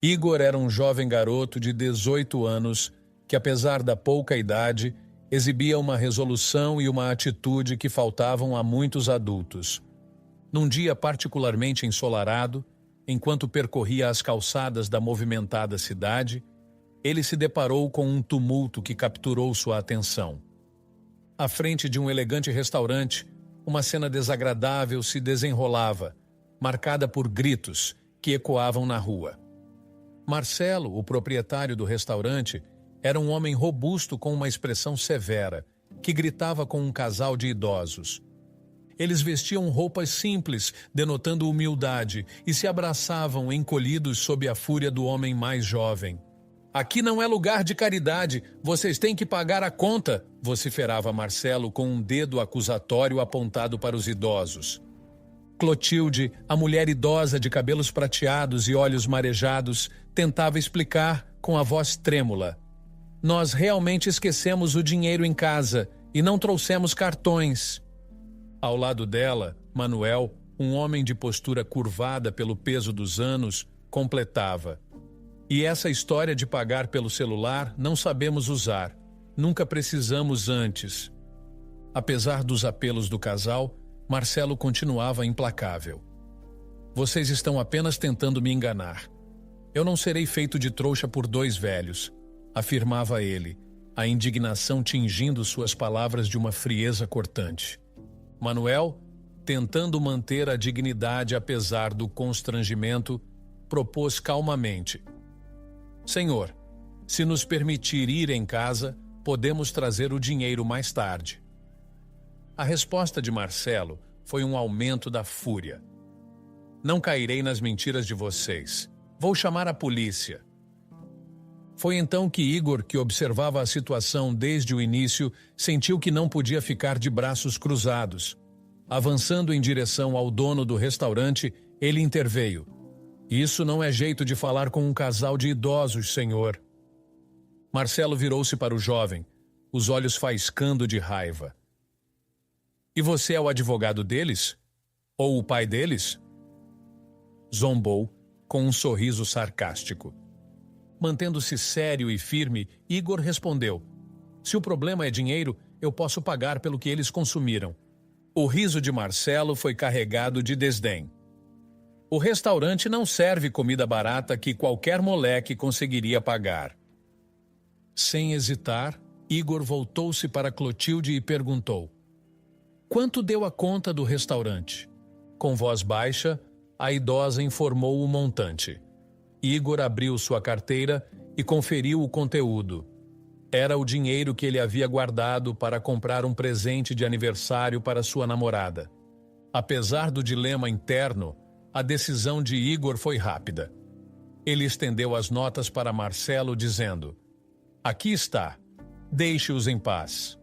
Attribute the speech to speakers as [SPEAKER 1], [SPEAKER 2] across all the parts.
[SPEAKER 1] Igor era um jovem garoto de 18 anos que, apesar da pouca idade, exibia uma resolução e uma atitude que faltavam a muitos adultos. Num dia particularmente ensolarado, enquanto percorria as calçadas da movimentada cidade, ele se deparou com um tumulto que capturou sua atenção. À frente de um elegante restaurante, uma cena desagradável se desenrolava, marcada por gritos que ecoavam na rua. Marcelo, o proprietário do restaurante, era um homem robusto com uma expressão severa, que gritava com um casal de idosos. Eles vestiam roupas simples, denotando humildade, e se abraçavam encolhidos sob a fúria do homem mais jovem. "Aqui não é lugar de caridade, vocês têm que pagar a conta", vociferava Marcelo com um dedo acusatório apontado para os idosos. Clotilde, a mulher idosa de cabelos prateados e olhos marejados, tentava explicar com a voz trêmula: "Nós realmente esquecemos o dinheiro em casa e não trouxemos cartões." Ao lado dela, Manuel, um homem de postura curvada pelo peso dos anos, completava: "E essa história de pagar pelo celular não sabemos usar. Nunca precisamos antes." Apesar dos apelos do casal, Marcelo continuava implacável. "Vocês estão apenas tentando me enganar. Eu não serei feito de trouxa por dois velhos", afirmava ele, a indignação tingindo suas palavras de uma frieza cortante. Manuel, tentando manter a dignidade apesar do constrangimento, propôs calmamente: "Senhor, se nos permitir ir em casa, podemos trazer o dinheiro mais tarde." A resposta de Marcelo foi um aumento da fúria. "Não cairei nas mentiras de vocês. Vou chamar a polícia." Foi então que Igor, que observava a situação desde o início, sentiu que não podia ficar de braços cruzados. Avançando em direção ao dono do restaurante, ele interveio: "Isso não é jeito de falar com um casal de idosos, senhor." Marcelo virou-se para o jovem, os olhos faiscando de raiva. "E você é o advogado deles? Ou o pai deles?" Zombou, com um sorriso sarcástico. Mantendo-se sério e firme, Igor respondeu: "Se o problema é dinheiro, eu posso pagar pelo que eles consumiram." O riso de Marcelo foi carregado de desdém. "O restaurante não serve comida barata que qualquer moleque conseguiria pagar." Sem hesitar, Igor voltou-se para Clotilde e perguntou: "Quanto deu a conta do restaurante?" Com voz baixa, a idosa informou o montante. Igor abriu sua carteira e conferiu o conteúdo. Era o dinheiro que ele havia guardado para comprar um presente de aniversário para sua namorada. Apesar do dilema interno, a decisão de Igor foi rápida. Ele estendeu as notas para Marcelo, dizendo: "Aqui está. Deixe-os em paz."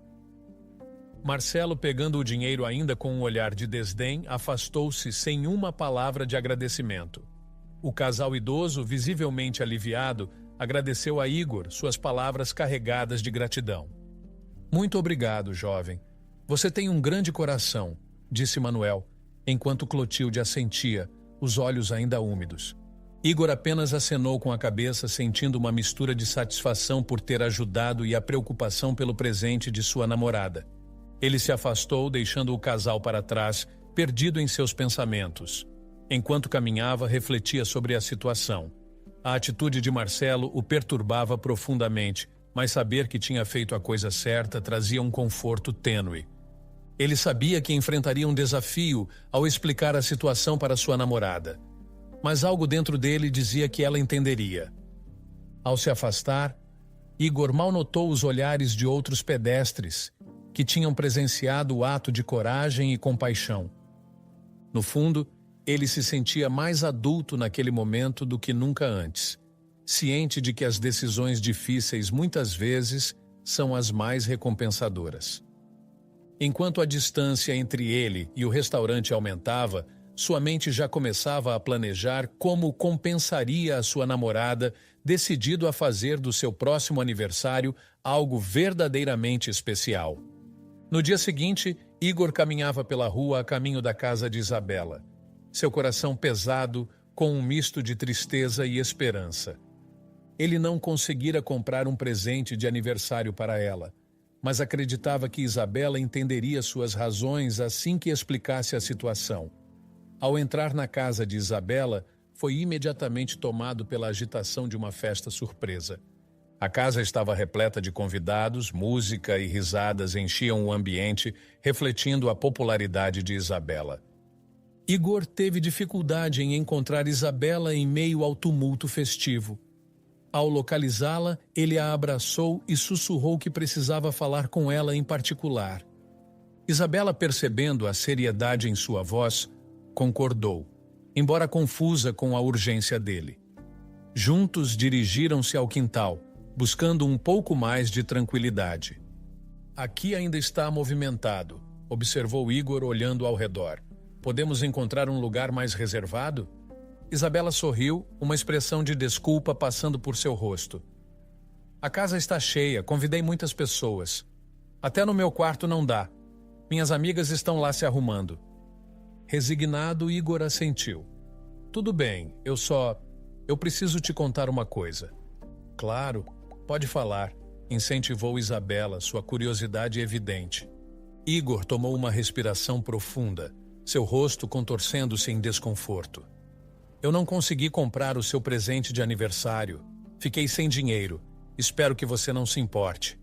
[SPEAKER 1] Marcelo, pegando o dinheiro ainda com um olhar de desdém, afastou-se sem uma palavra de agradecimento. O casal idoso, visivelmente aliviado, agradeceu a Igor suas palavras carregadas de gratidão. "Muito obrigado, jovem. Você tem um grande coração", disse Manuel, enquanto Clotilde assentia, os olhos ainda úmidos. Igor apenas acenou com a cabeça, sentindo uma mistura de satisfação por ter ajudado e a preocupação pelo presente de sua namorada. Ele se afastou, deixando o casal para trás, perdido em seus pensamentos. Enquanto caminhava, refletia sobre a situação. A atitude de Marcelo o perturbava profundamente, mas saber que tinha feito a coisa certa trazia um conforto tênue. Ele sabia que enfrentaria um desafio ao explicar a situação para sua namorada, mas algo dentro dele dizia que ela entenderia. Ao se afastar, Igor mal notou os olhares de outros pedestres que tinham presenciado o ato de coragem e compaixão. No fundo, ele se sentia mais adulto naquele momento do que nunca antes, ciente de que as decisões difíceis muitas vezes são as mais recompensadoras. Enquanto a distância entre ele e o restaurante aumentava, sua mente já começava a planejar como compensaria a sua namorada, decidido a fazer do seu próximo aniversário algo verdadeiramente especial. No dia seguinte, Igor caminhava pela rua a caminho da casa de Isabela. Seu coração pesado, com um misto de tristeza e esperança. Ele não conseguira comprar um presente de aniversário para ela, mas acreditava que Isabela entenderia suas razões assim que explicasse a situação. Ao entrar na casa de Isabela, foi imediatamente tomado pela agitação de uma festa surpresa. A casa estava repleta de convidados, música e risadas enchiam o ambiente, refletindo a popularidade de Isabela. Igor teve dificuldade em encontrar Isabela em meio ao tumulto festivo. Ao localizá-la, ele a abraçou e sussurrou que precisava falar com ela em particular. Isabela, percebendo a seriedade em sua voz, concordou, embora confusa com a urgência dele. Juntos dirigiram-se ao quintal, buscando um pouco mais de tranquilidade. Aqui ainda está movimentado, observou Igor olhando ao redor. Podemos encontrar um lugar mais reservado? Isabela sorriu, uma expressão de desculpa passando por seu rosto. A casa está cheia, convidei muitas pessoas. Até no meu quarto não dá. Minhas amigas estão lá se arrumando. Resignado, Igor assentiu. Tudo bem, eu preciso te contar uma coisa. Claro, pode falar, incentivou Isabela, sua curiosidade evidente. Igor tomou uma respiração profunda, seu rosto contorcendo-se em desconforto. Eu não consegui comprar o seu presente de aniversário. Fiquei sem dinheiro. Espero que você não se importe.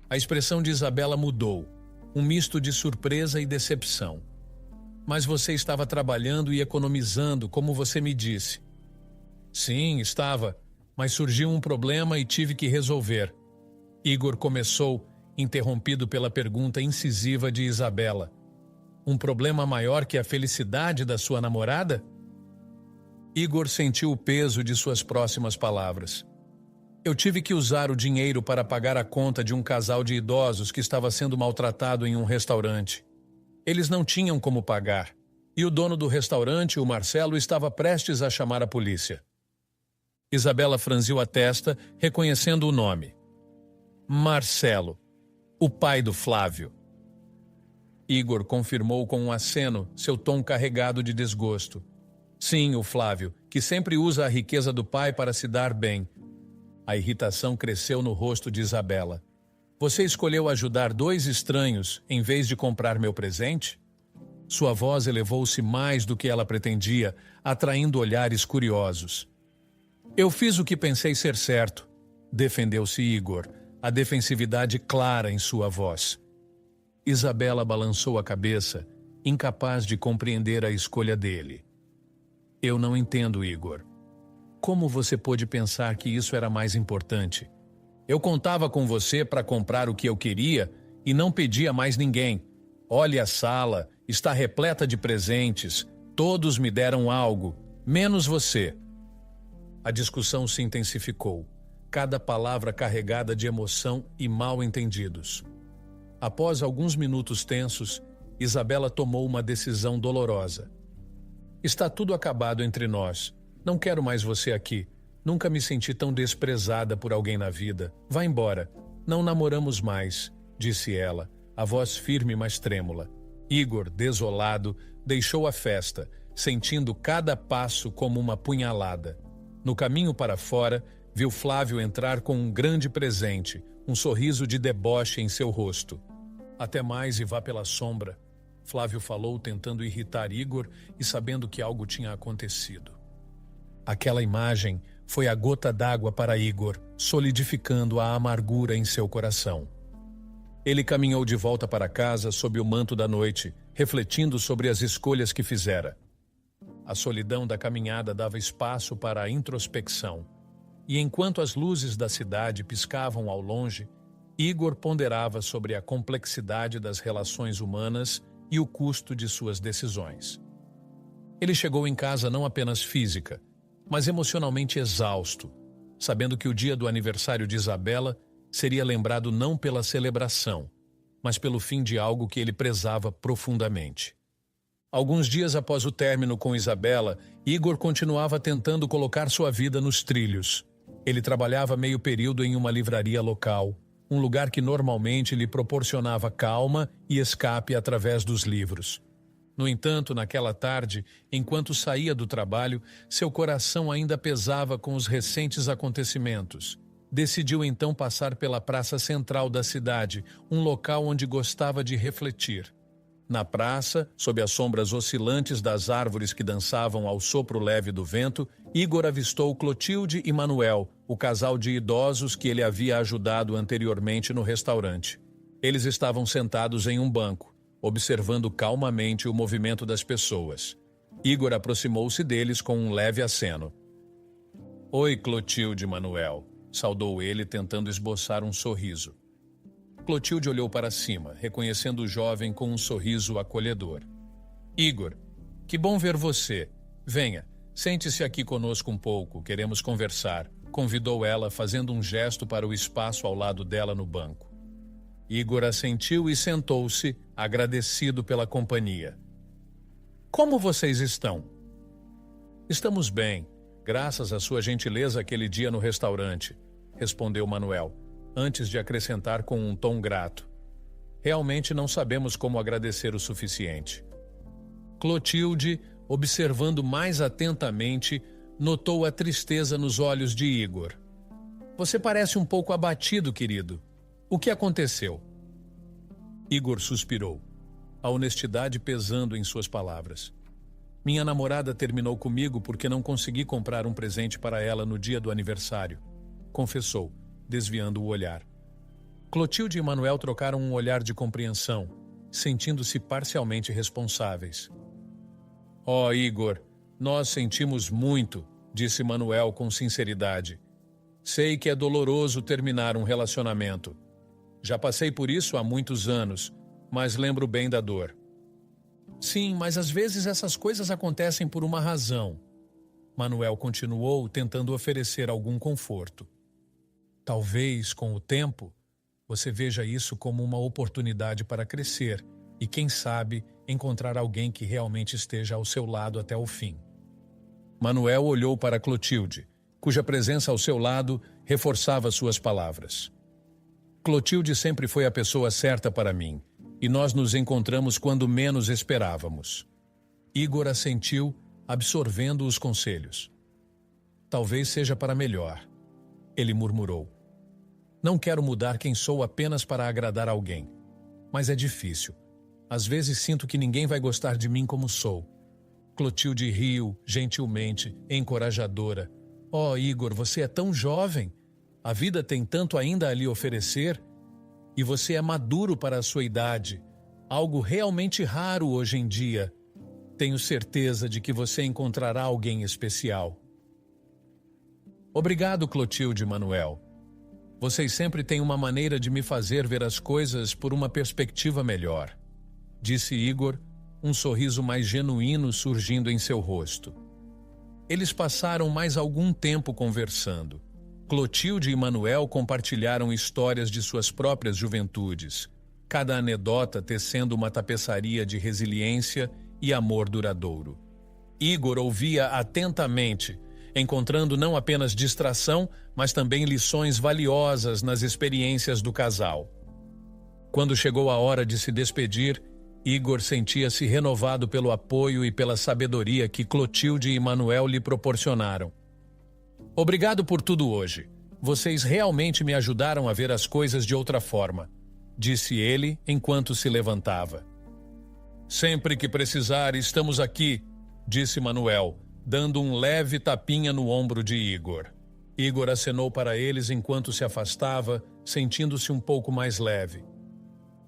[SPEAKER 1] A expressão de Isabela mudou, um misto de surpresa e decepção. Mas você estava trabalhando e economizando, como você me disse. Sim, estava, mas surgiu um problema e tive que resolver. Igor começou, interrompido pela pergunta incisiva de Isabela. Um problema maior que a felicidade da sua namorada? Igor sentiu o peso de suas próximas palavras. Eu tive que usar o dinheiro para pagar a conta de um casal de idosos que estava sendo maltratado em um restaurante. Eles não tinham como pagar, e o dono do restaurante, o Marcelo, estava prestes a chamar a polícia. Isabela franziu a testa, reconhecendo o nome. Marcelo, o pai do Flávio. Igor confirmou com um aceno, seu tom carregado de desgosto. Sim, o Flávio, que sempre usa a riqueza do pai para se dar bem. A irritação cresceu no rosto de Isabela. Você escolheu ajudar dois estranhos em vez de comprar meu presente? Sua voz elevou-se mais do que ela pretendia, atraindo olhares curiosos. Eu fiz o que pensei ser certo, defendeu-se Igor, a defensividade clara em sua voz. Isabela balançou a cabeça, incapaz de compreender a escolha dele. Eu não entendo, Igor. Como você pôde pensar que isso era mais importante? Eu contava com você para comprar o que eu queria e não pedi a mais ninguém. Olhe a sala, está repleta de presentes. Todos me deram algo, menos você. A discussão se intensificou, cada palavra carregada de emoção e mal-entendidos. Após alguns minutos tensos, Isabela tomou uma decisão dolorosa. Está tudo acabado entre nós. Não quero mais você aqui. Nunca me senti tão desprezada por alguém na vida. Vá embora. Não namoramos mais, disse ela, a voz firme mas trêmula. Igor, desolado, deixou a festa, sentindo cada passo como uma punhalada. No caminho para fora, viu Flávio entrar com um grande presente, um sorriso de deboche em seu rosto. Até mais e vá pela sombra. Flávio falou, tentando irritar Igor e sabendo que algo tinha acontecido. Aquela imagem foi a gota d'água para Igor, solidificando a amargura em seu coração. Ele caminhou de volta para casa sob o manto da noite, refletindo sobre as escolhas que fizera. A solidão da caminhada dava espaço para a introspecção, e enquanto as luzes da cidade piscavam ao longe, Igor ponderava sobre a complexidade das relações humanas e o custo de suas decisões. Ele chegou em casa não apenas física, mas emocionalmente exausto, sabendo que o dia do aniversário de Isabela seria lembrado não pela celebração, mas pelo fim de algo que ele prezava profundamente. Alguns dias após o término com Isabela, Igor continuava tentando colocar sua vida nos trilhos. Ele trabalhava meio período em uma livraria local, um lugar que normalmente lhe proporcionava calma e escape através dos livros. No entanto, naquela tarde, enquanto saía do trabalho, seu coração ainda pesava com os recentes acontecimentos. Decidiu então passar pela praça central da cidade, um local onde gostava de refletir. Na praça, sob as sombras oscilantes das árvores que dançavam ao sopro leve do vento, Igor avistou Clotilde e Manuel, o casal de idosos que ele havia ajudado anteriormente no restaurante. Eles estavam sentados em um banco, observando calmamente o movimento das pessoas. Igor aproximou-se deles com um leve aceno. "Oi, Clotilde e Manuel", saudou ele, tentando esboçar um sorriso. Clotilde olhou para cima, reconhecendo o jovem com um sorriso acolhedor. "Igor, que bom ver você. Venha, sente-se aqui conosco um pouco, queremos conversar", convidou ela, fazendo um gesto para o espaço ao lado dela no banco. Igor assentiu e sentou-se, agradecido pela companhia. "Como vocês estão?" "Estamos bem, graças à sua gentileza aquele dia no restaurante", respondeu Manuel, antes de acrescentar com um tom grato. "Realmente não sabemos como agradecer o suficiente." Clotilde, observando mais atentamente, notou a tristeza nos olhos de Igor. "Você parece um pouco abatido, querido. O que aconteceu?" Igor suspirou, a honestidade pesando em suas palavras. "Minha namorada terminou comigo porque não consegui comprar um presente para ela no dia do aniversário", confessou, desviando o olhar. Clotilde e Manuel trocaram um olhar de compreensão, sentindo-se parcialmente responsáveis. "Oh, Igor, nós sentimos muito", disse Manuel com sinceridade. "Sei que é doloroso terminar um relacionamento. Já passei por isso há muitos anos, mas lembro bem da dor." "Sim, mas às vezes essas coisas acontecem por uma razão", Manuel continuou, tentando oferecer algum conforto. "Talvez, com o tempo, você veja isso como uma oportunidade para crescer e, quem sabe, encontrar alguém que realmente esteja ao seu lado até o fim." Manuel olhou para Clotilde, cuja presença ao seu lado reforçava suas palavras. "Clotilde sempre foi a pessoa certa para mim, e nós nos encontramos quando menos esperávamos." Igor assentiu, absorvendo os conselhos. "Talvez seja para melhor", ele murmurou. "Não quero mudar quem sou apenas para agradar alguém. Mas é difícil. Às vezes sinto que ninguém vai gostar de mim como sou." Clotilde riu, gentilmente, encorajadora. "Oh, Igor, você é tão jovem. A vida tem tanto ainda a lhe oferecer. E você é maduro para a sua idade. Algo realmente raro hoje em dia. Tenho certeza de que você encontrará alguém especial." "Obrigado, Clotilde e Manuel. Vocês sempre têm uma maneira de me fazer ver as coisas por uma perspectiva melhor", disse Igor, um sorriso mais genuíno surgindo em seu rosto. Eles passaram mais algum tempo conversando. Clotilde e Manuel compartilharam histórias de suas próprias juventudes, cada anedota tecendo uma tapeçaria de resiliência e amor duradouro. Igor ouvia atentamente, encontrando não apenas distração, mas também lições valiosas nas experiências do casal. Quando chegou a hora de se despedir, Igor sentia-se renovado pelo apoio e pela sabedoria que Clotilde e Manuel lhe proporcionaram. "Obrigado por tudo hoje. Vocês realmente me ajudaram a ver as coisas de outra forma", disse ele enquanto se levantava. "Sempre que precisar, estamos aqui", disse Manuel, dando um leve tapinha no ombro de Igor. Igor acenou para eles enquanto se afastava, sentindo-se um pouco mais leve.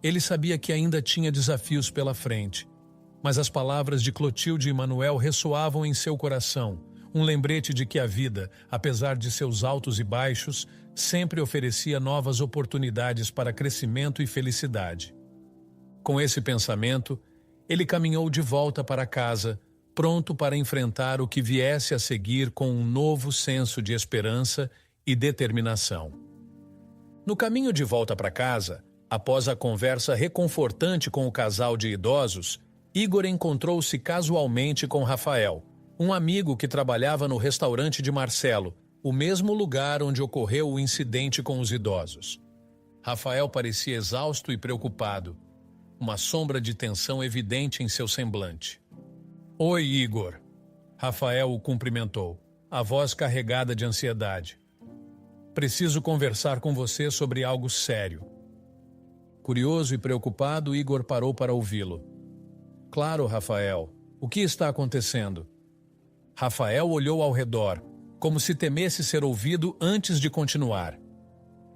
[SPEAKER 1] Ele sabia que ainda tinha desafios pela frente, mas as palavras de Clotilde e Manuel ressoavam em seu coração, um lembrete de que a vida, apesar de seus altos e baixos, sempre oferecia novas oportunidades para crescimento e felicidade. Com esse pensamento, ele caminhou de volta para casa, pronto para enfrentar o que viesse a seguir com um novo senso de esperança e determinação. No caminho de volta para casa, após a conversa reconfortante com o casal de idosos, Igor encontrou-se casualmente com Rafael, um amigo que trabalhava no restaurante de Marcelo, o mesmo lugar onde ocorreu o incidente com os idosos. Rafael parecia exausto e preocupado. uma sombra de tensão evidente em seu semblante. Oi, Igor. Rafael o cumprimentou, a voz carregada de ansiedade. Preciso conversar com você sobre algo sério. Curioso e preocupado, Igor parou para ouvi-lo. Claro, Rafael. O que está acontecendo? Rafael olhou ao redor, como se temesse ser ouvido antes de continuar.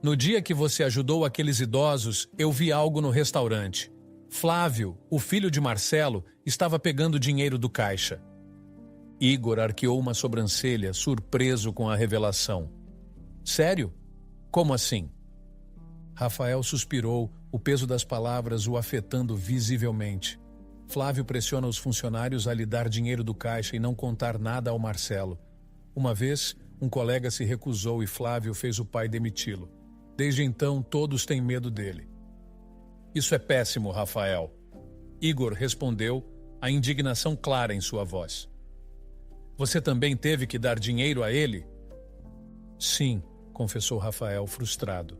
[SPEAKER 1] No dia que você ajudou aqueles idosos, eu vi algo no restaurante. Flávio, o filho de Marcelo, estava pegando dinheiro do caixa. Igor arqueou uma sobrancelha, surpreso com a revelação. Sério? Como assim? Rafael suspirou, o peso das palavras o afetando visivelmente. Flávio pressiona os funcionários a lhe dar dinheiro do caixa e não contar nada ao Marcelo. Uma vez, um colega se recusou e Flávio fez o pai demiti-lo. Desde então, todos têm medo dele. Isso é péssimo, Rafael. Igor respondeu, a indignação clara em sua voz. Você também teve que dar dinheiro a ele? Sim, confessou Rafael, frustrado.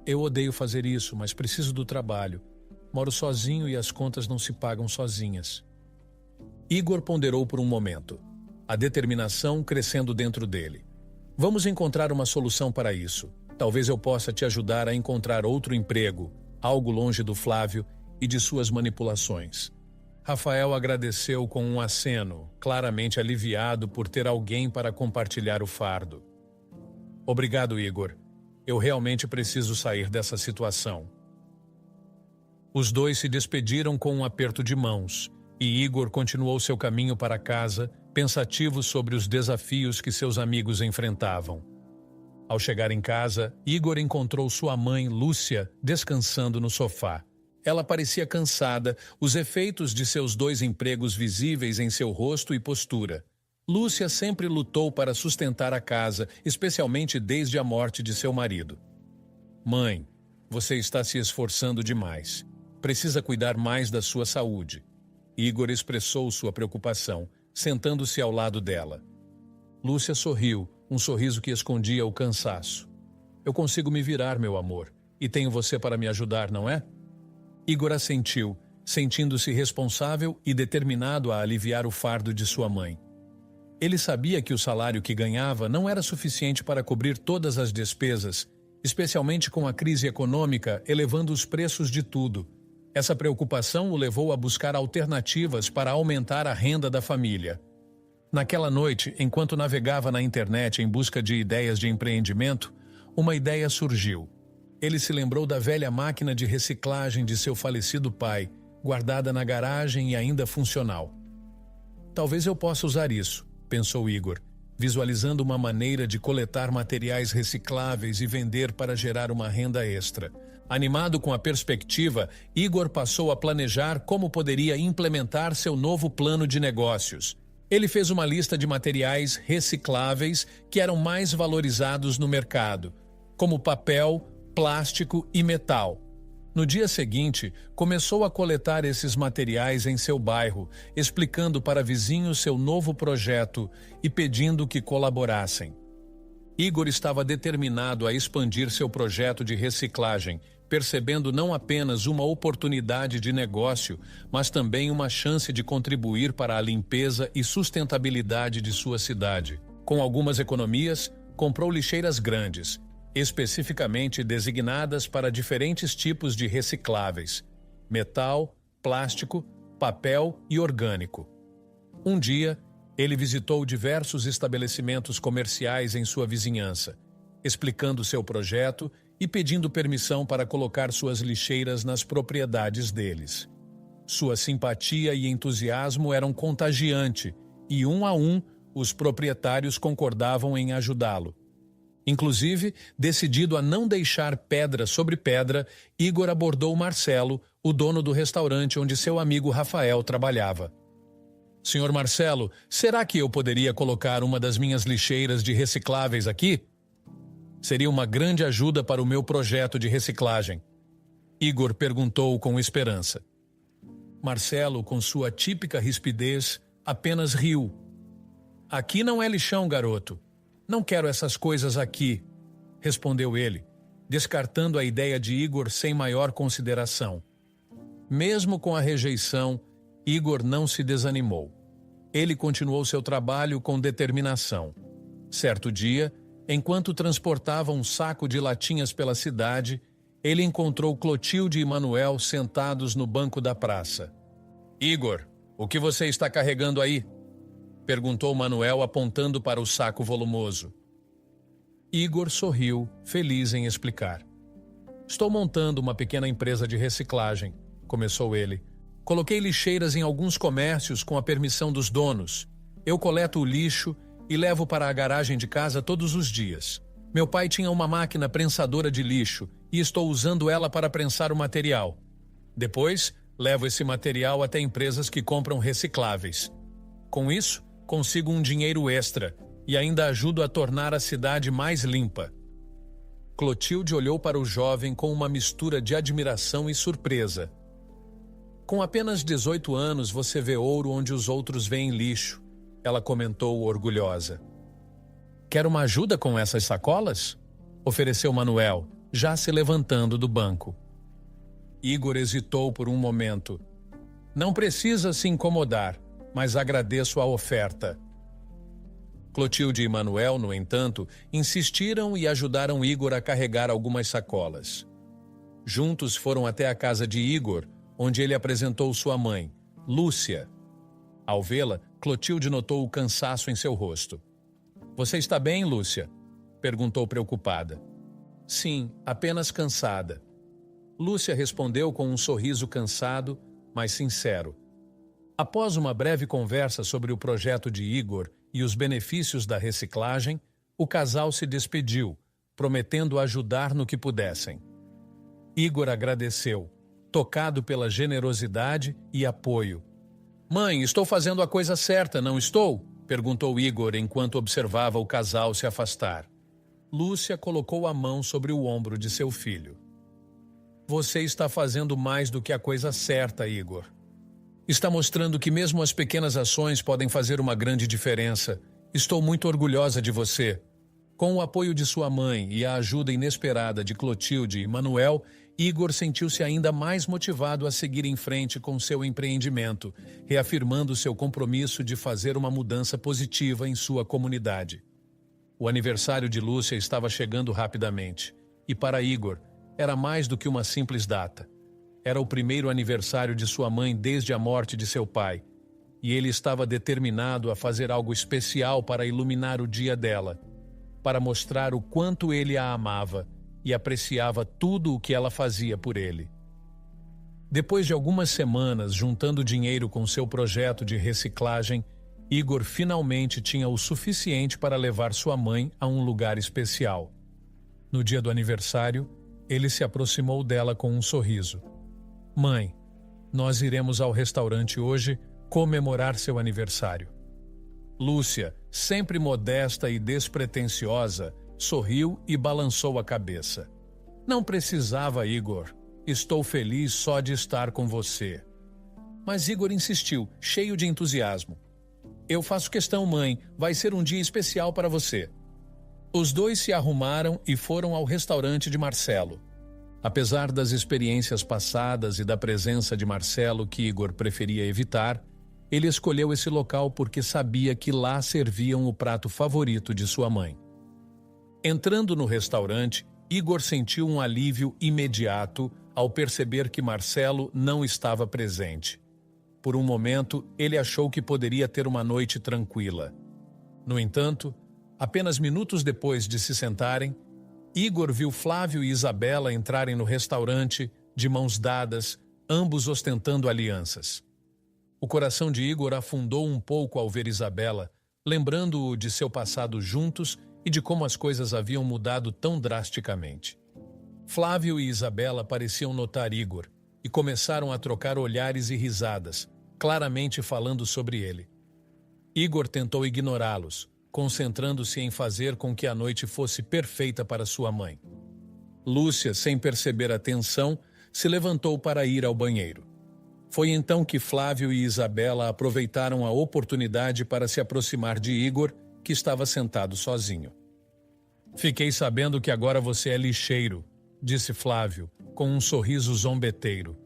[SPEAKER 1] Eu odeio fazer isso, mas preciso do trabalho. Moro sozinho e as contas não se pagam sozinhas. Igor ponderou por um momento, a determinação crescendo dentro dele. Vamos encontrar uma solução para isso. Talvez eu possa te ajudar a encontrar outro emprego, algo longe do Flávio e de suas manipulações. Rafael agradeceu com um aceno, claramente aliviado por ter alguém para compartilhar o fardo. Obrigado, Igor. Eu realmente preciso sair dessa situação. Os dois se despediram com um aperto de mãos, e Igor continuou seu caminho para casa, pensativo sobre os desafios que seus amigos enfrentavam. Ao chegar em casa, Igor encontrou sua mãe, Lúcia, descansando no sofá. Ela parecia cansada, os efeitos de seus 2 empregos visíveis em seu rosto e postura. Lúcia sempre lutou para sustentar a casa, especialmente desde a morte de seu marido. Mãe, você está se esforçando demais. Precisa cuidar mais da sua saúde. Igor expressou sua preocupação, sentando-se ao lado dela. Lúcia sorriu, um sorriso que escondia o cansaço. Eu consigo me virar, meu amor, e tenho você para me ajudar, não é? Igor assentiu, sentindo-se responsável e determinado a aliviar o fardo de sua mãe. Ele sabia que o salário que ganhava não era suficiente para cobrir todas as despesas, especialmente com a crise econômica elevando os preços de tudo. Essa preocupação o levou a buscar alternativas para aumentar a renda da família. Naquela noite, enquanto navegava na internet em busca de ideias de empreendimento, uma ideia surgiu. Ele se lembrou da velha máquina de reciclagem de seu falecido pai, guardada na garagem e ainda funcional. Talvez eu possa usar isso, pensou Igor, visualizando uma maneira de coletar materiais recicláveis e vender para gerar uma renda extra. Animado com a perspectiva, Igor passou a planejar como poderia implementar seu novo plano de negócios. Ele fez uma lista de materiais recicláveis que eram mais valorizados no mercado, como papel, plástico e metal. No dia seguinte, começou a coletar esses materiais em seu bairro, explicando para vizinhos seu novo projeto e pedindo que colaborassem. Igor estava determinado a expandir seu projeto de reciclagem, percebendo não apenas uma oportunidade de negócio, mas também uma chance de contribuir para a limpeza e sustentabilidade de sua cidade. Com algumas economias, comprou lixeiras grandes, especificamente designadas para diferentes tipos de recicláveis: metal, plástico, papel e orgânico. Um dia, ele visitou diversos estabelecimentos comerciais em sua vizinhança, explicando seu projeto e pedindo permissão para colocar suas lixeiras nas propriedades deles. Sua simpatia e entusiasmo eram contagiantes e, um a um, os proprietários concordavam em ajudá-lo. Inclusive, decidido a não deixar pedra sobre pedra, Igor abordou Marcelo, o dono do restaurante onde seu amigo Rafael trabalhava. Senhor Marcelo, será que eu poderia colocar uma das minhas lixeiras de recicláveis aqui? Seria uma grande ajuda para o meu projeto de reciclagem. Igor perguntou com esperança. Marcelo, com sua típica rispidez, apenas riu. Aqui não é lixão, garoto. Não quero essas coisas aqui, respondeu ele, descartando a ideia de Igor sem maior consideração. Mesmo com a rejeição, Igor não se desanimou. Ele continuou seu trabalho com determinação. Certo dia, enquanto transportava um saco de latinhas pela cidade, ele encontrou Clotilde e Manuel sentados no banco da praça. "Igor, o que você está carregando aí?" perguntou Manuel, apontando para o saco volumoso. Igor sorriu, feliz em explicar. "Estou montando uma pequena empresa de reciclagem", começou ele. "Coloquei lixeiras em alguns comércios com a permissão dos donos. Eu coleto o lixo e levo para a garagem de casa todos os dias. Meu pai tinha uma máquina prensadora de lixo e estou usando ela para prensar o material. Depois, levo esse material até empresas que compram recicláveis. Com isso, consigo um dinheiro extra e ainda ajudo a tornar a cidade mais limpa." Clotilde olhou para o jovem com uma mistura de admiração e surpresa. "Com apenas 18 anos, você vê ouro onde os outros veem lixo", ela comentou orgulhosa. "Quer uma ajuda com essas sacolas?" ofereceu Manuel, já se levantando do banco. Igor hesitou por um momento. "Não precisa se incomodar, mas agradeço a oferta." Clotilde e Manuel, no entanto, insistiram e ajudaram Igor a carregar algumas sacolas. Juntos foram até a casa de Igor, onde ele apresentou sua mãe, Lúcia. Ao vê-la, Clotilde notou o cansaço em seu rosto. "Você está bem, Lúcia?" perguntou preocupada. "Sim, apenas cansada." Lúcia respondeu com um sorriso cansado, mas sincero. Após uma breve conversa sobre o projeto de Igor e os benefícios da reciclagem, o casal se despediu, prometendo ajudar no que pudessem. Igor agradeceu, tocado pela generosidade e apoio. "Mãe, estou fazendo a coisa certa, não estou?" perguntou Igor enquanto observava o casal se afastar. Lúcia colocou a mão sobre o ombro de seu filho. "Você está fazendo mais do que a coisa certa, Igor. Está mostrando que mesmo as pequenas ações podem fazer uma grande diferença. Estou muito orgulhosa de você." Com o apoio de sua mãe e a ajuda inesperada de Clotilde e Manuel, Igor sentiu-se ainda mais motivado a seguir em frente com seu empreendimento, reafirmando seu compromisso de fazer uma mudança positiva em sua comunidade. O aniversário de Lúcia estava chegando rapidamente, e para Igor era mais do que uma simples data. Era o primeiro aniversário de sua mãe desde a morte de seu pai, e ele estava determinado a fazer algo especial para iluminar o dia dela, para mostrar o quanto ele a amava e apreciava tudo o que ela fazia por ele. Depois de algumas semanas juntando dinheiro com seu projeto de reciclagem, Igor finalmente tinha o suficiente para levar sua mãe a um lugar especial. No dia do aniversário, ele se aproximou dela com um sorriso. "Mãe, nós iremos ao restaurante hoje comemorar seu aniversário." Lúcia, sempre modesta e despretensiosa, sorriu e balançou a cabeça. "Não precisava, Igor. Estou feliz só de estar com você." Mas Igor insistiu, cheio de entusiasmo. "Eu faço questão, mãe. Vai ser um dia especial para você." Os dois se arrumaram e foram ao restaurante de Marcelo. Apesar das experiências passadas e da presença de Marcelo que Igor preferia evitar, ele escolheu esse local porque sabia que lá serviam o prato favorito de sua mãe. Entrando no restaurante, Igor sentiu um alívio imediato ao perceber que Marcelo não estava presente. Por um momento, ele achou que poderia ter uma noite tranquila. No entanto, apenas minutos depois de se sentarem, Igor viu Flávio e Isabela entrarem no restaurante, de mãos dadas, ambos ostentando alianças. O coração de Igor afundou um pouco ao ver Isabela, lembrando-o de seu passado juntos e de como as coisas haviam mudado tão drasticamente. Flávio e Isabela pareciam notar Igor e começaram a trocar olhares e risadas, claramente falando sobre ele. Igor tentou ignorá-los, concentrando-se em fazer com que a noite fosse perfeita para sua mãe. Lúcia, sem perceber a tensão, se levantou para ir ao banheiro. Foi então que Flávio e Isabela aproveitaram a oportunidade para se aproximar de Igor, que estava sentado sozinho. "Fiquei sabendo que agora você é lixeiro", disse Flávio, com um sorriso zombeteiro.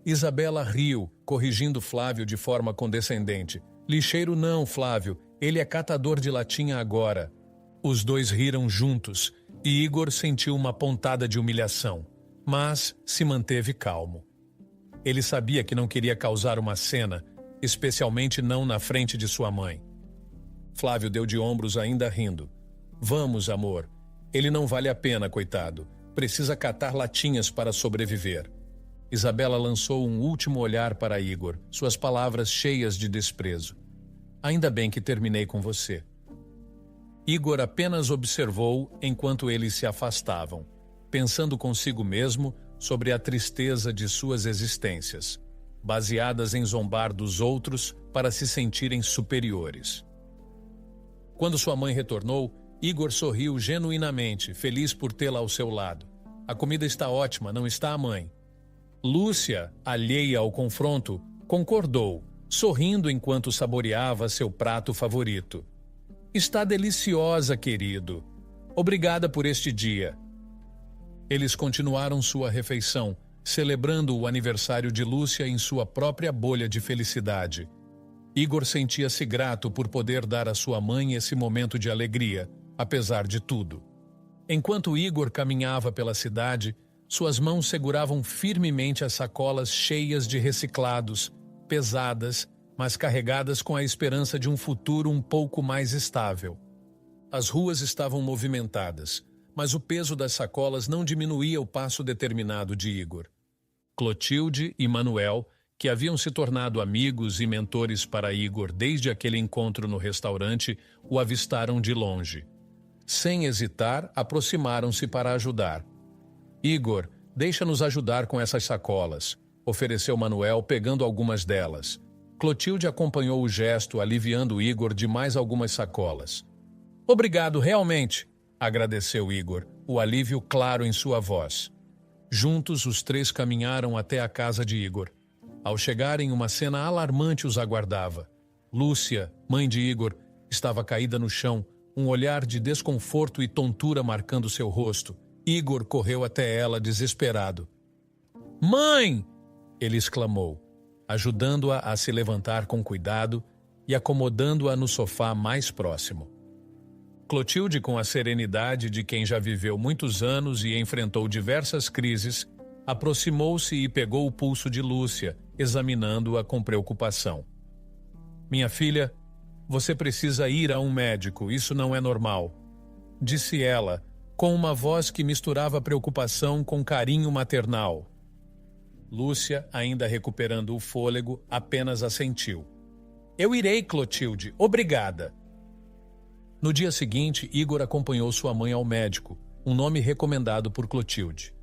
[SPEAKER 1] Isabela riu, corrigindo Flávio de forma condescendente. Lixeiro não, Flávio, ele é catador de latinha agora. Os dois riram juntos e Igor sentiu uma pontada de humilhação, mas se manteve calmo. Ele sabia que não queria causar uma cena, especialmente não na frente de sua mãe. Flávio deu de ombros ainda rindo. Vamos, amor. Ele não vale a pena, coitado. Precisa catar latinhas para sobreviver. Isabela lançou um último olhar para Igor, suas palavras cheias de desprezo. Ainda bem que terminei com você. Igor apenas observou enquanto eles se afastavam, pensando consigo mesmo sobre a tristeza de suas existências, baseadas em zombar dos outros para se sentirem superiores. Quando sua mãe retornou, Igor sorriu genuinamente, feliz por tê-la ao seu lado. A comida está ótima, não está, mãe? Lúcia, alheia ao confronto, concordou, sorrindo enquanto saboreava seu prato favorito. Está deliciosa, querido. Obrigada por este dia. Eles continuaram sua refeição, celebrando o aniversário de Lúcia em sua própria bolha de felicidade. Igor sentia-se grato por poder dar à sua mãe esse momento de alegria, apesar de tudo. Enquanto Igor caminhava pela cidade, suas mãos seguravam firmemente as sacolas cheias de reciclados, pesadas, mas carregadas com a esperança de um futuro um pouco mais estável. As ruas estavam movimentadas, mas o peso das sacolas não diminuía o passo determinado de Igor. Clotilde e Manuel, que haviam se tornado amigos e mentores para Igor desde aquele encontro no restaurante, o avistaram de longe. Sem hesitar, aproximaram-se para ajudar. Igor, deixa-nos ajudar com essas sacolas, ofereceu Manuel, pegando algumas delas. Clotilde acompanhou o gesto, aliviando Igor de mais algumas sacolas. Obrigado, realmente, agradeceu Igor, o alívio claro em sua voz. Juntos, os três caminharam até a casa de Igor. Ao chegarem, uma cena alarmante os aguardava. Lúcia, mãe de Igor, estava caída no chão, um olhar de desconforto e tontura marcando seu rosto. Igor correu até ela desesperado. Mãe! Ele exclamou, ajudando-a a se levantar com cuidado e acomodando-a no sofá mais próximo. Clotilde, com a serenidade de quem já viveu muitos anos e enfrentou diversas crises, aproximou-se e pegou o pulso de Lúcia, examinando-a com preocupação. Minha filha, você precisa ir a um médico, isso não é normal, disse ela, com uma voz que misturava preocupação com carinho maternal. Lúcia, ainda recuperando o fôlego, apenas assentiu. Eu irei, Clotilde, obrigada. No dia seguinte, Igor acompanhou sua mãe ao médico, um nome recomendado por Clotilde.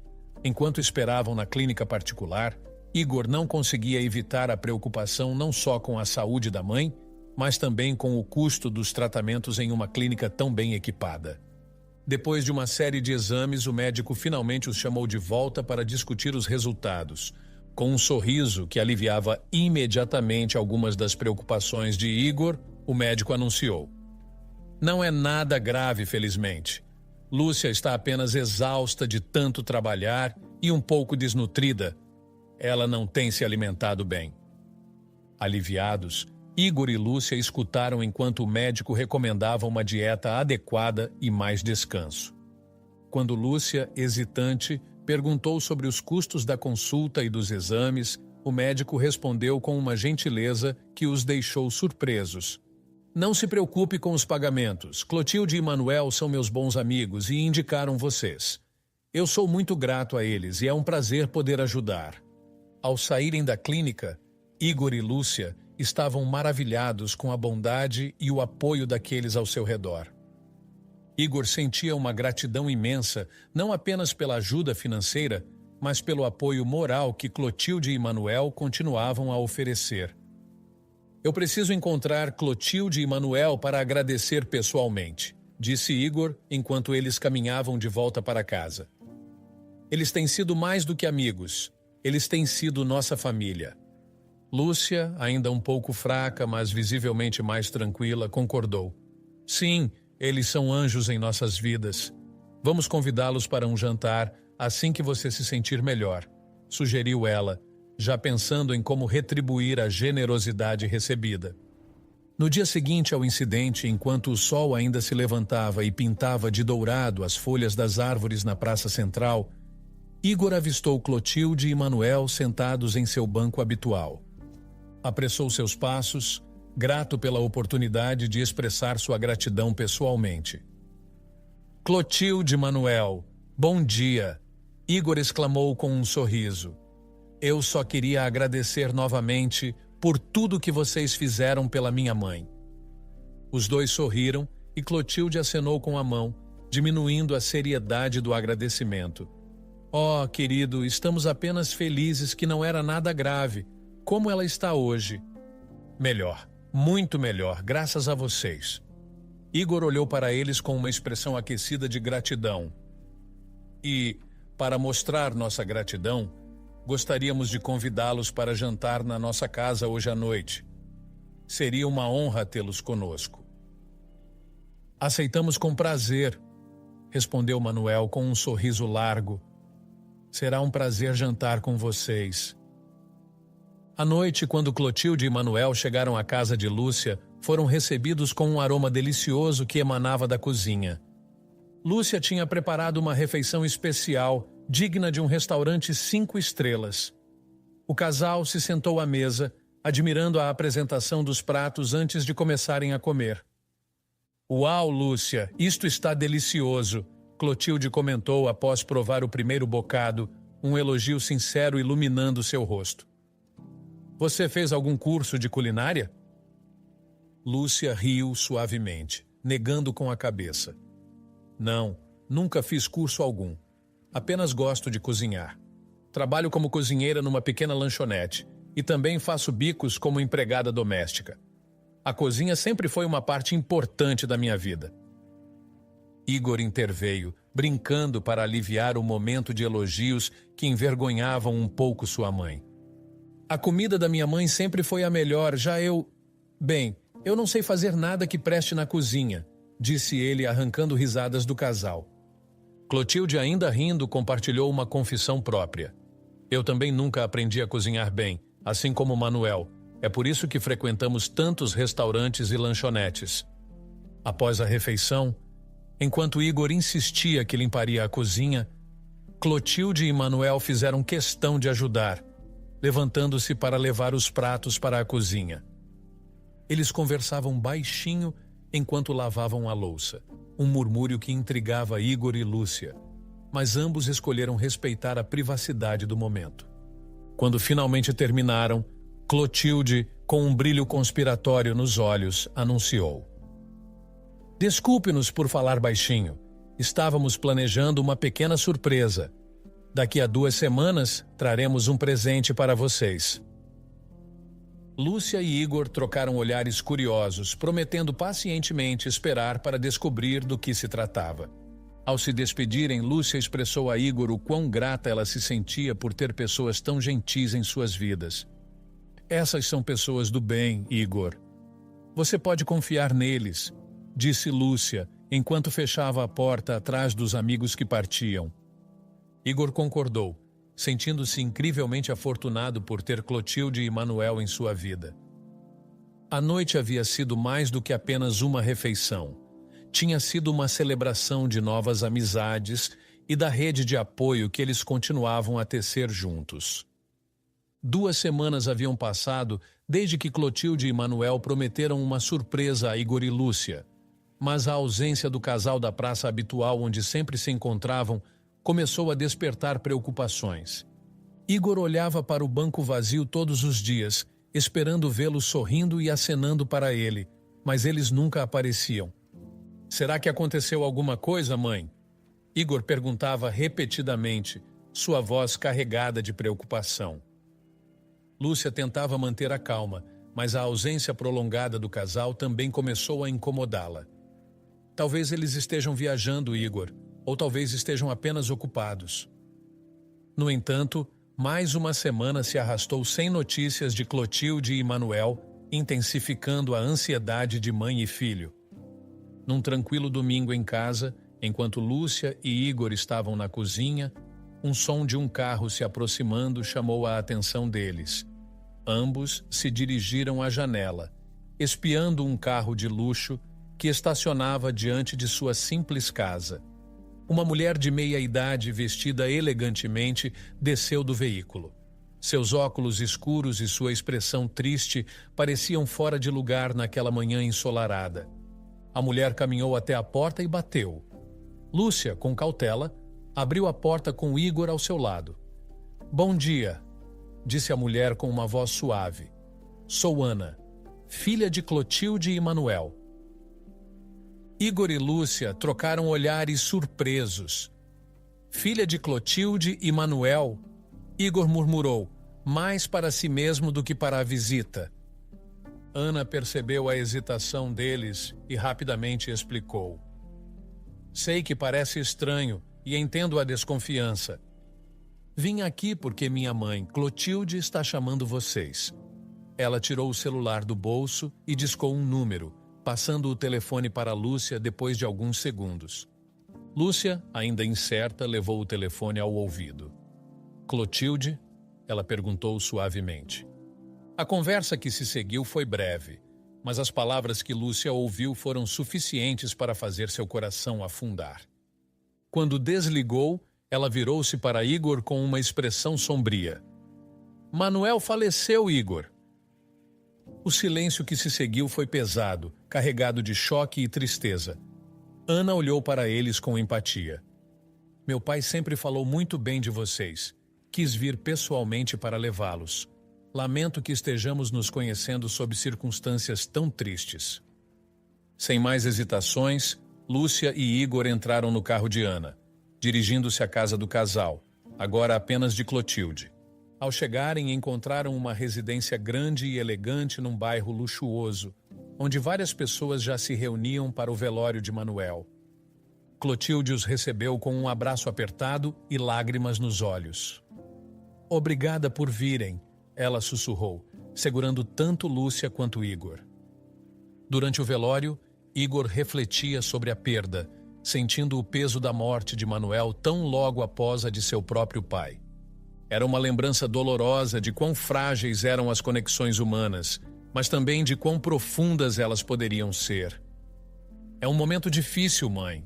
[SPEAKER 1] Enquanto esperavam na clínica particular, Igor não conseguia evitar a preocupação não só com a saúde da mãe, mas também com o custo dos tratamentos em uma clínica tão bem equipada. Depois de uma série de exames, o médico finalmente os chamou de volta para discutir os resultados. Com um sorriso que aliviava imediatamente algumas das preocupações de Igor, o médico anunciou. Não é nada grave, felizmente. Lúcia está apenas exausta de tanto trabalhar e um pouco desnutrida. Ela não tem se alimentado bem. Aliviados, Igor e Lúcia escutaram enquanto o médico recomendava uma dieta adequada e mais descanso. Quando Lúcia, hesitante, perguntou sobre os custos da consulta e dos exames, o médico respondeu com uma gentileza que os deixou surpresos. Não se preocupe com os pagamentos. Clotilde e Manuel são meus bons amigos e indicaram vocês. Eu sou muito grato a eles e é um prazer poder ajudar. Ao saírem da clínica, Igor e Lúcia estavam maravilhados com a bondade e o apoio daqueles ao seu redor. Igor sentia uma gratidão imensa, não apenas pela ajuda financeira, mas pelo apoio moral que Clotilde e Manuel continuavam a oferecer. Eu preciso encontrar Clotilde e Manuel para agradecer pessoalmente, disse Igor enquanto eles caminhavam de volta para casa. Eles têm sido mais do que amigos, eles têm sido nossa família. Lúcia, ainda um pouco fraca, mas visivelmente mais tranquila, concordou. Sim, eles são anjos em nossas vidas. Vamos convidá-los para um jantar assim que você se sentir melhor, sugeriu ela, já pensando em como retribuir a generosidade recebida. No dia seguinte ao incidente, enquanto o sol ainda se levantava e pintava de dourado as folhas das árvores na praça central, Igor avistou Clotilde e Manuel sentados em seu banco habitual. Apressou seus passos, grato pela oportunidade de expressar sua gratidão pessoalmente. Clotilde e Manuel, bom dia! Igor exclamou com um sorriso. Eu só queria agradecer novamente por tudo que vocês fizeram pela minha mãe. Os dois sorriram e Clotilde acenou com a mão, diminuindo a seriedade do agradecimento. Oh, querido, estamos apenas felizes que não era nada grave. Como ela está hoje? Melhor, muito melhor, graças a vocês. Igor olhou para eles com uma expressão aquecida de gratidão. E, para mostrar nossa gratidão, gostaríamos de convidá-los para jantar na nossa casa hoje à noite. Seria uma honra tê-los conosco. Aceitamos com prazer, respondeu Manuel com um sorriso largo. Será um prazer jantar com vocês. À noite, quando Clotilde e Manuel chegaram à casa de Lúcia, foram recebidos com um aroma delicioso que emanava da cozinha. Lúcia tinha preparado uma refeição especial, digna de um restaurante 5 estrelas. O casal se sentou à mesa, admirando a apresentação dos pratos antes de começarem a comer. Uau, Lúcia, isto está delicioso, Clotilde comentou após provar o primeiro bocado, um elogio sincero iluminando seu rosto. Você fez algum curso de culinária? Lúcia riu suavemente, negando com a cabeça. Não, nunca fiz curso algum. Apenas gosto de cozinhar. Trabalho como cozinheira numa pequena lanchonete e também faço bicos como empregada doméstica. A cozinha sempre foi uma parte importante da minha vida. Igor interveio, brincando para aliviar o momento de elogios que envergonhavam um pouco sua mãe. A comida da minha mãe sempre foi a melhor, Bem, eu não sei fazer nada que preste na cozinha, disse ele arrancando risadas do casal. Clotilde, ainda rindo, compartilhou uma confissão própria. Eu também nunca aprendi a cozinhar bem, assim como Manuel. É por isso que frequentamos tantos restaurantes e lanchonetes. Após a refeição, enquanto Igor insistia que limparia a cozinha, Clotilde e Manuel fizeram questão de ajudar, levantando-se para levar os pratos para a cozinha. Eles conversavam baixinho enquanto lavavam a louça, um murmúrio que intrigava Igor e Lúcia, mas ambos escolheram respeitar a privacidade do momento. Quando finalmente terminaram, Clotilde, com um brilho conspiratório nos olhos, anunciou. Desculpe-nos por falar baixinho. Estávamos planejando uma pequena surpresa. Daqui a 2 semanas, traremos um presente para vocês. Lúcia e Igor trocaram olhares curiosos, prometendo pacientemente esperar para descobrir do que se tratava. Ao se despedirem, Lúcia expressou a Igor o quão grata ela se sentia por ter pessoas tão gentis em suas vidas. Essas são pessoas do bem, Igor. Você pode confiar neles, disse Lúcia, enquanto fechava a porta atrás dos amigos que partiam. Igor concordou, sentindo-se incrivelmente afortunado por ter Clotilde e Manuel em sua vida. A noite havia sido mais do que apenas uma refeição. Tinha sido uma celebração de novas amizades e da rede de apoio que eles continuavam a tecer juntos. 2 semanas haviam passado desde que Clotilde e Manuel prometeram uma surpresa a Igor e Lúcia, mas a ausência do casal da praça habitual onde sempre se encontravam começou a despertar preocupações. Igor olhava para o banco vazio todos os dias, esperando vê-los sorrindo e acenando para ele, mas eles nunca apareciam. Será que aconteceu alguma coisa, mãe? Igor perguntava repetidamente, sua voz carregada de preocupação. Lúcia tentava manter a calma, mas a ausência prolongada do casal também começou a incomodá-la. Talvez eles estejam viajando, Igor, ou talvez estejam apenas ocupados. No entanto, mais uma semana se arrastou sem notícias de Clotilde e Manuel, intensificando a ansiedade de mãe e filho. Num tranquilo domingo em casa, enquanto Lúcia e Igor estavam na cozinha, Um som de um carro se aproximando chamou a atenção deles. Ambos se dirigiram à janela, espiando um carro de luxo que estacionava diante de sua simples casa. Uma mulher de meia-idade, vestida elegantemente, desceu do veículo. Seus óculos escuros e sua expressão triste pareciam fora de lugar naquela manhã ensolarada. A mulher caminhou até a porta e bateu. Lúcia, com cautela, abriu a porta com Igor ao seu lado. "Bom dia", disse a mulher com uma voz suave. "Sou Ana, filha de Clotilde e Manuel." Igor e Lúcia trocaram olhares surpresos. "Filha de Clotilde e Manuel?" Igor murmurou, mais para si mesmo do que para a visita. Ana percebeu a hesitação deles e rapidamente explicou. "Sei que parece estranho e entendo a desconfiança. Vim aqui porque minha mãe, Clotilde, está chamando vocês." Ela tirou o celular do bolso e discou um número, passando o telefone para Lúcia depois de alguns segundos. Lúcia, ainda incerta, levou o telefone ao ouvido. "Clotilde?" ela perguntou suavemente. A conversa que se seguiu foi breve, mas as palavras que Lúcia ouviu foram suficientes para fazer seu coração afundar. Quando desligou, ela virou-se para Igor com uma expressão sombria. "Manuel faleceu, Igor." O silêncio que se seguiu foi pesado, carregado de choque e tristeza. Ana olhou para eles com empatia. "Meu pai sempre falou muito bem de vocês. Quis vir pessoalmente para levá-los. Lamento que estejamos nos conhecendo sob circunstâncias tão tristes." Sem mais hesitações, Lúcia e Igor entraram no carro de Ana, dirigindo-se à casa do casal, agora apenas de Clotilde. Ao chegarem, encontraram uma residência grande e elegante num bairro luxuoso, onde várias pessoas já se reuniam para o velório de Manuel. Clotilde os recebeu com um abraço apertado e lágrimas nos olhos. "Obrigada por virem", ela sussurrou, segurando tanto Lúcia quanto Igor. Durante o velório, Igor refletia sobre a perda, sentindo o peso da morte de Manuel tão logo após a de seu próprio pai. Era uma lembrança dolorosa de quão frágeis eram as conexões humanas, mas também de quão profundas elas poderiam ser. "É um momento difícil, mãe",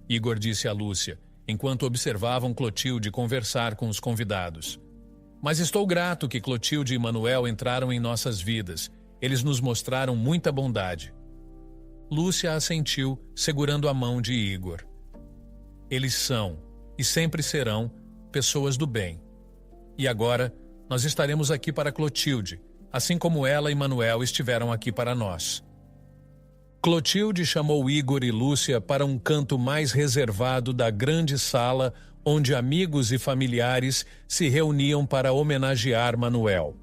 [SPEAKER 1] Igor disse a Lúcia, enquanto observavam Clotilde conversar com os convidados. "Mas estou grato que Clotilde e Manuel entraram em nossas vidas. Eles nos mostraram muita bondade." Lúcia assentiu, segurando a mão de Igor. "Eles são, e sempre serão, pessoas do bem. E agora, nós estaremos aqui para Clotilde, assim como ela e Manuel estiveram aqui para nós." Clotilde chamou Igor e Lúcia para um canto mais reservado da grande sala onde amigos e familiares se reuniam para homenagear Manuel.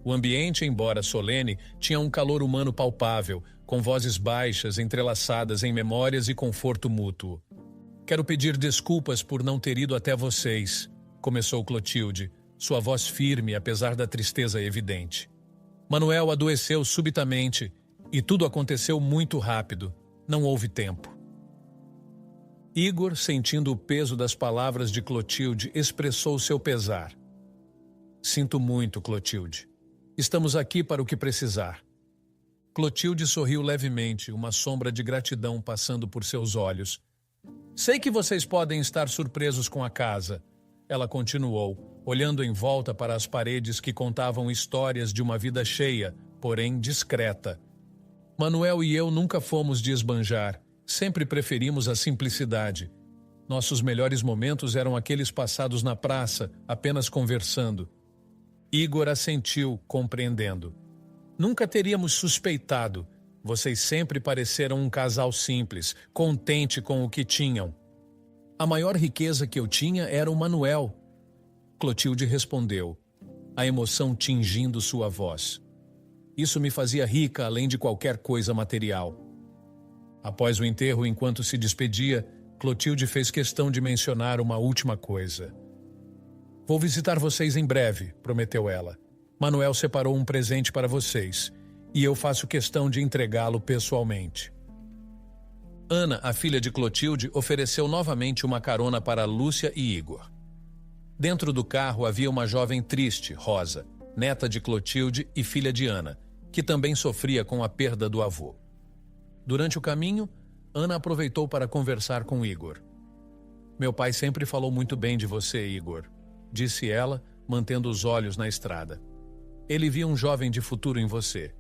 [SPEAKER 1] O ambiente, embora solene, tinha um calor humano palpável, com vozes baixas entrelaçadas em memórias e conforto mútuo. "Quero pedir desculpas por não ter ido até vocês", começou Clotilde, sua voz firme apesar da tristeza evidente. "Manuel adoeceu subitamente e tudo aconteceu muito rápido. Não houve tempo." Igor, sentindo o peso das palavras de Clotilde, expressou seu pesar. "Sinto muito, Clotilde. Estamos aqui para o que precisar." Clotilde sorriu levemente, uma sombra de gratidão passando por seus olhos. "Sei que vocês podem estar surpresos com a casa", ela continuou, olhando em volta para as paredes que contavam histórias de uma vida cheia, porém discreta. "Manuel e eu nunca fomos de esbanjar, sempre preferimos a simplicidade. Nossos melhores momentos eram aqueles passados na praça, apenas conversando." Igor assentiu, compreendendo. "Nunca teríamos suspeitado. Vocês sempre pareceram um casal simples, contente com o que tinham." "A maior riqueza que eu tinha era o Manuel", Clotilde respondeu, a emoção tingindo sua voz. "Isso me fazia rica além de qualquer coisa material." Após o enterro, enquanto se despedia, Clotilde fez questão de mencionar uma última coisa. "Vou visitar vocês em breve", prometeu ela. "Manuel separou um presente para vocês, e eu faço questão de entregá-lo pessoalmente." Ana, a filha de Clotilde, ofereceu novamente uma carona para Lúcia e Igor. Dentro do carro havia uma jovem triste, Rosa, neta de Clotilde e filha de Ana, que também sofria com a perda do avô. Durante o caminho, Ana aproveitou para conversar com Igor. "Meu pai sempre falou muito bem de você, Igor", disse ela, mantendo os olhos na estrada. "Ele via um jovem de futuro em você."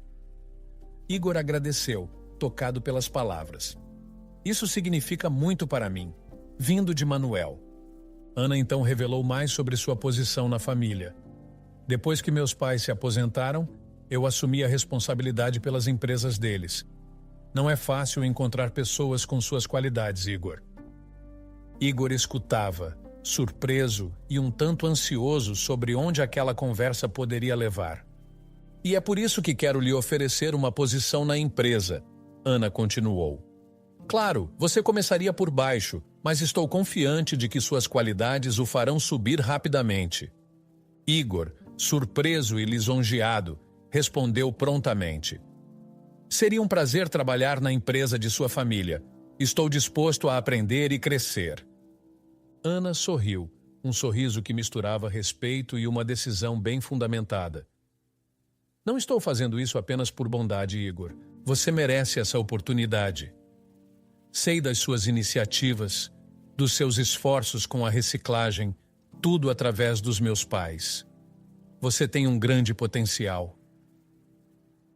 [SPEAKER 1] Igor agradeceu, tocado pelas palavras. "Isso significa muito para mim, vindo de Manuel." Ana então revelou mais sobre sua posição na família. "Depois que meus pais se aposentaram, eu assumi a responsabilidade pelas empresas deles. Não é fácil encontrar pessoas com suas qualidades, Igor." Igor escutava, surpreso e um tanto ansioso sobre onde aquela conversa poderia levar. "E é por isso que quero lhe oferecer uma posição na empresa", Ana continuou. "Claro, você começaria por baixo, mas estou confiante de que suas qualidades o farão subir rapidamente." Igor, surpreso e lisonjeado, respondeu prontamente: "Seria um prazer trabalhar na empresa de sua família. Estou disposto a aprender e crescer." Ana sorriu, um sorriso que misturava respeito e uma decisão bem fundamentada. "Não estou fazendo isso apenas por bondade, Igor. Você merece essa oportunidade. Sei das suas iniciativas, dos seus esforços com a reciclagem, tudo através dos meus pais. Você tem um grande potencial."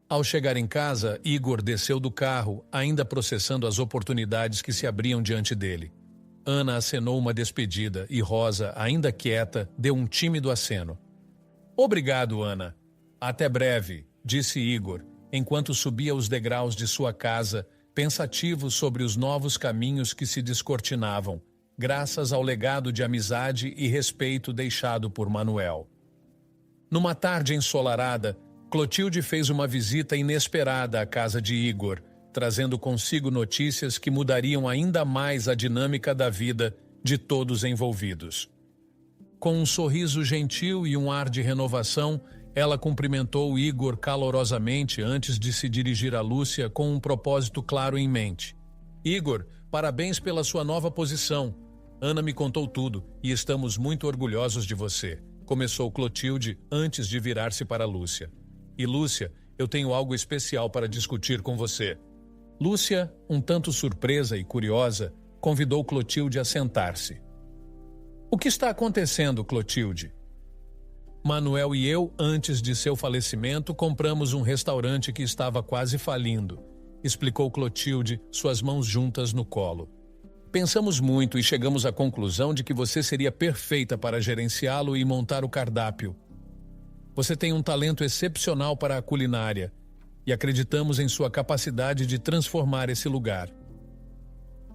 [SPEAKER 1] Ao chegar em casa, Igor desceu do carro, ainda processando as oportunidades que se abriam diante dele. Ana acenou uma despedida e Rosa, ainda quieta, deu um tímido aceno. "Obrigado, Ana. Até breve", disse Igor, enquanto subia os degraus de sua casa, pensativo sobre os novos caminhos que se descortinavam, graças ao legado de amizade e respeito deixado por Manuel. Numa tarde ensolarada, Clotilde fez uma visita inesperada à casa de Igor, trazendo consigo notícias que mudariam ainda mais a dinâmica da vida de todos envolvidos. Com um sorriso gentil e um ar de renovação, ela cumprimentou Igor calorosamente antes de se dirigir a Lúcia com um propósito claro em mente. "Igor, parabéns pela sua nova posição. Ana me contou tudo e estamos muito orgulhosos de você", começou Clotilde antes de virar-se para Lúcia. "E Lúcia, eu tenho algo especial para discutir com você." Lúcia, um tanto surpresa e curiosa, convidou Clotilde a sentar-se. "O que está acontecendo, Clotilde?" "Manuel e eu, antes de seu falecimento, compramos um restaurante que estava quase falindo", explicou Clotilde, suas mãos juntas no colo. "Pensamos muito e chegamos à conclusão de que você seria perfeita para gerenciá-lo e montar o cardápio. Você tem um talento excepcional para a culinária e acreditamos em sua capacidade de transformar esse lugar."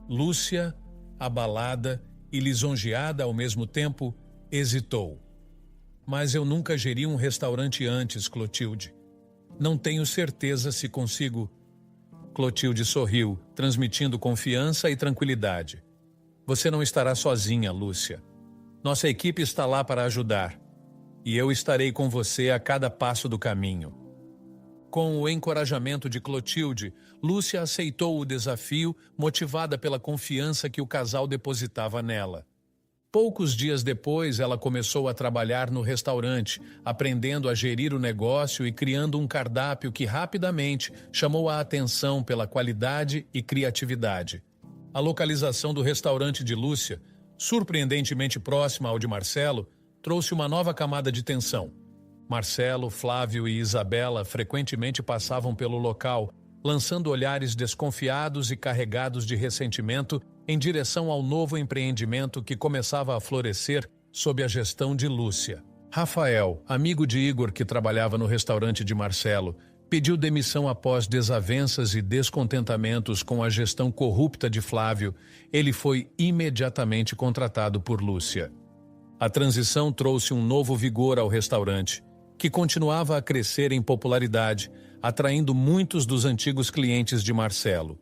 [SPEAKER 1] Lúcia, abalada e lisonjeada ao mesmo tempo, hesitou. "Mas eu nunca geri um restaurante antes, Clotilde. Não tenho certeza se consigo." Clotilde sorriu, transmitindo confiança e tranquilidade. "Você não estará sozinha, Lúcia. Nossa equipe está lá para ajudar. E eu estarei com você a cada passo do caminho." Com o encorajamento de Clotilde, Lúcia aceitou o desafio, motivada pela confiança que o casal depositava nela. Poucos dias depois, ela começou a trabalhar no restaurante, aprendendo a gerir o negócio e criando um cardápio que rapidamente chamou a atenção pela qualidade e criatividade. A localização do restaurante de Lúcia, surpreendentemente próxima ao de Marcelo, trouxe uma nova camada de tensão. Marcelo, Flávio e Isabela frequentemente passavam pelo local, lançando olhares desconfiados e carregados de ressentimento em direção ao novo empreendimento que começava a florescer sob a gestão de Lúcia. Rafael, amigo de Igor que trabalhava no restaurante de Marcelo, pediu demissão após desavenças e descontentamentos com a gestão corrupta de Flávio. Ele foi imediatamente contratado por Lúcia. A transição trouxe um novo vigor ao restaurante, que continuava a crescer em popularidade, atraindo muitos dos antigos clientes de Marcelo.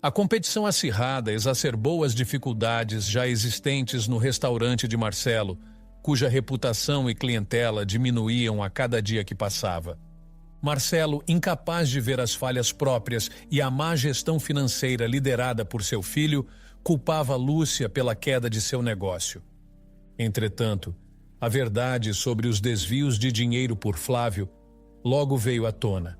[SPEAKER 1] A competição acirrada exacerbou as dificuldades já existentes no restaurante de Marcelo, cuja reputação e clientela diminuíam a cada dia que passava. Marcelo, incapaz de ver as falhas próprias e a má gestão financeira liderada por seu filho, culpava Lúcia pela queda de seu negócio. Entretanto, A verdade sobre os desvios de dinheiro por Flávio logo veio à tona.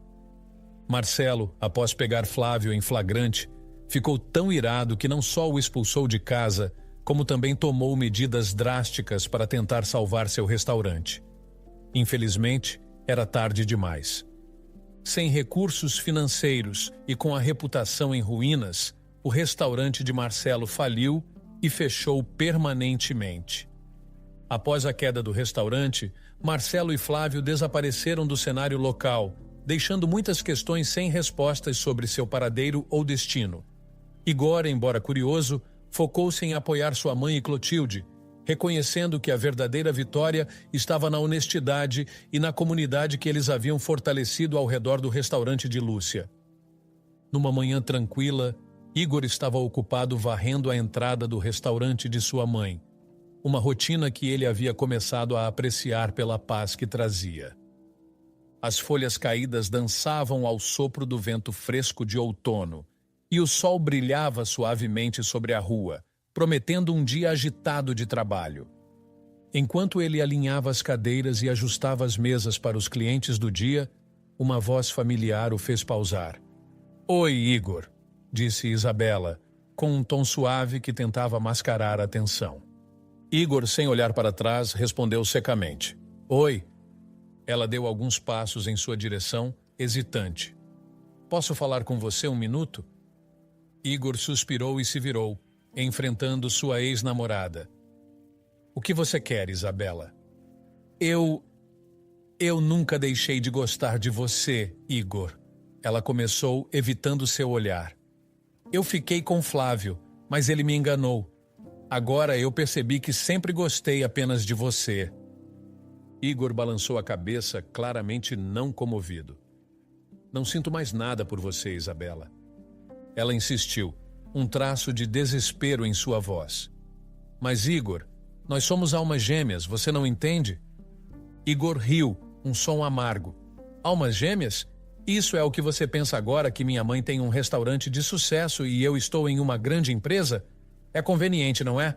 [SPEAKER 1] Marcelo, após pegar Flávio em flagrante, ficou tão irado que não só o expulsou de casa, como também tomou medidas drásticas para tentar salvar seu restaurante. Infelizmente, era tarde demais. Sem recursos financeiros e com a reputação em ruínas, o restaurante de Marcelo faliu e fechou permanentemente. Após a queda do restaurante, Marcelo e Flávio desapareceram do cenário local, deixando muitas questões sem respostas sobre seu paradeiro ou destino. Igor, embora curioso, focou-se em apoiar sua mãe e Clotilde, reconhecendo que a verdadeira vitória estava na honestidade e na comunidade que eles haviam fortalecido ao redor do restaurante de Lúcia. Numa manhã tranquila, Igor estava ocupado varrendo a entrada do restaurante de sua mãe, uma rotina que ele havia começado a apreciar pela paz que trazia. As folhas caídas dançavam ao sopro do vento fresco de outono, e o sol brilhava suavemente sobre a rua, prometendo um dia agitado de trabalho. Enquanto ele alinhava as cadeiras e ajustava as mesas para os clientes do dia, uma voz familiar o fez pausar. "Oi, Igor", disse Isabela, com um tom suave que tentava mascarar a tensão. Igor, sem olhar para trás, respondeu secamente. "Oi." Ela deu alguns passos em sua direção, hesitante. "Posso falar com você um minuto?" Igor suspirou e se virou, enfrentando sua ex-namorada. "O que você quer, Isabela?" Eu nunca deixei de gostar de você, Igor." Ela começou, evitando seu olhar. "Eu fiquei com Flávio, mas ele me enganou. Agora eu percebi que sempre gostei apenas de você." Igor balançou a cabeça, claramente não comovido. "Não sinto mais nada por você, Isabela." Ela insistiu, um traço de desespero em sua voz. "Mas, Igor, nós somos almas gêmeas, você não entende?" Igor riu, um som amargo. "Almas gêmeas? Isso é o que você pensa agora que minha mãe tem um restaurante de sucesso e eu estou em uma grande empresa? É conveniente, não é?"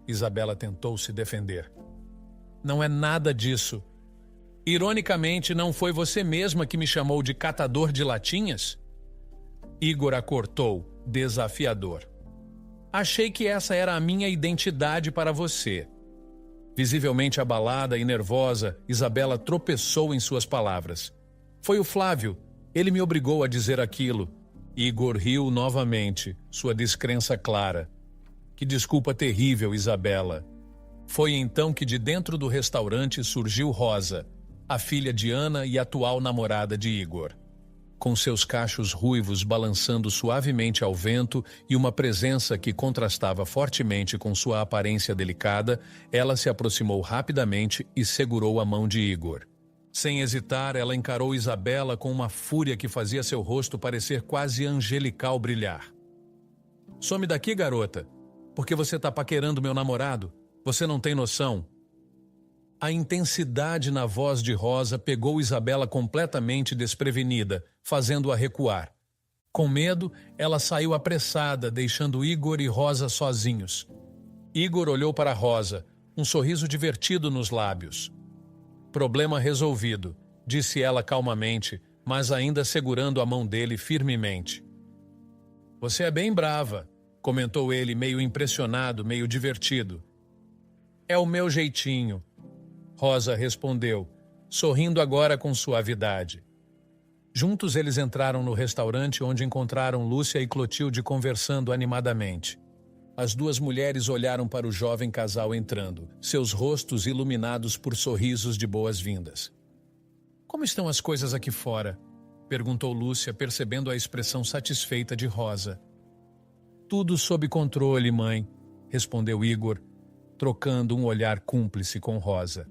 [SPEAKER 1] Isabela tentou se defender. "Não é nada disso. Ironicamente, não foi você mesma que me chamou de catador de latinhas?" Igor a cortou, desafiador. "Achei que essa era a minha identidade para você." Visivelmente abalada e nervosa, Isabela tropeçou em suas palavras. "Foi o Flávio. Ele me obrigou a dizer aquilo." Igor riu novamente, sua descrença clara. "Que desculpa terrível, Isabela." Foi então que de dentro do restaurante surgiu Rosa, a filha de Ana e atual namorada de Igor. Com seus cachos ruivos balançando suavemente ao vento e uma presença que contrastava fortemente com sua aparência delicada, ela se aproximou rapidamente e segurou a mão de Igor. Sem hesitar, ela encarou Isabela com uma fúria que fazia seu rosto parecer quase angelical brilhar. "Some daqui, garota, porque você tá paquerando meu namorado. Você não tem noção." A intensidade na voz de Rosa pegou Isabela completamente desprevenida, fazendo-a recuar. Com medo, ela saiu apressada, deixando Igor e Rosa sozinhos. Igor olhou para Rosa, um sorriso divertido nos lábios. "Problema resolvido", disse ela calmamente, mas ainda segurando a mão dele firmemente. "Você é bem brava", comentou ele, meio impressionado, meio divertido. "É o meu jeitinho", Rosa respondeu, sorrindo agora com suavidade. Juntos eles entraram no restaurante onde encontraram Lúcia e Clotilde conversando animadamente. As duas mulheres olharam para o jovem casal entrando, seus rostos iluminados por sorrisos de boas-vindas. "Como estão as coisas aqui fora?" perguntou Lúcia, percebendo a expressão satisfeita de Rosa. "Tudo sob controle, mãe", respondeu Igor, trocando um olhar cúmplice com Rosa.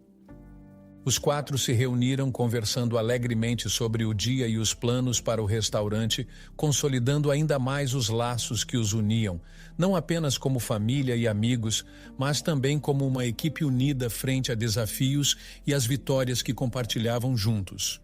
[SPEAKER 1] Os quatro se reuniram conversando alegremente sobre o dia e os planos para o restaurante, consolidando ainda mais os laços que os uniam, não apenas como família e amigos, mas também como uma equipe unida frente a desafios e as vitórias que compartilhavam juntos.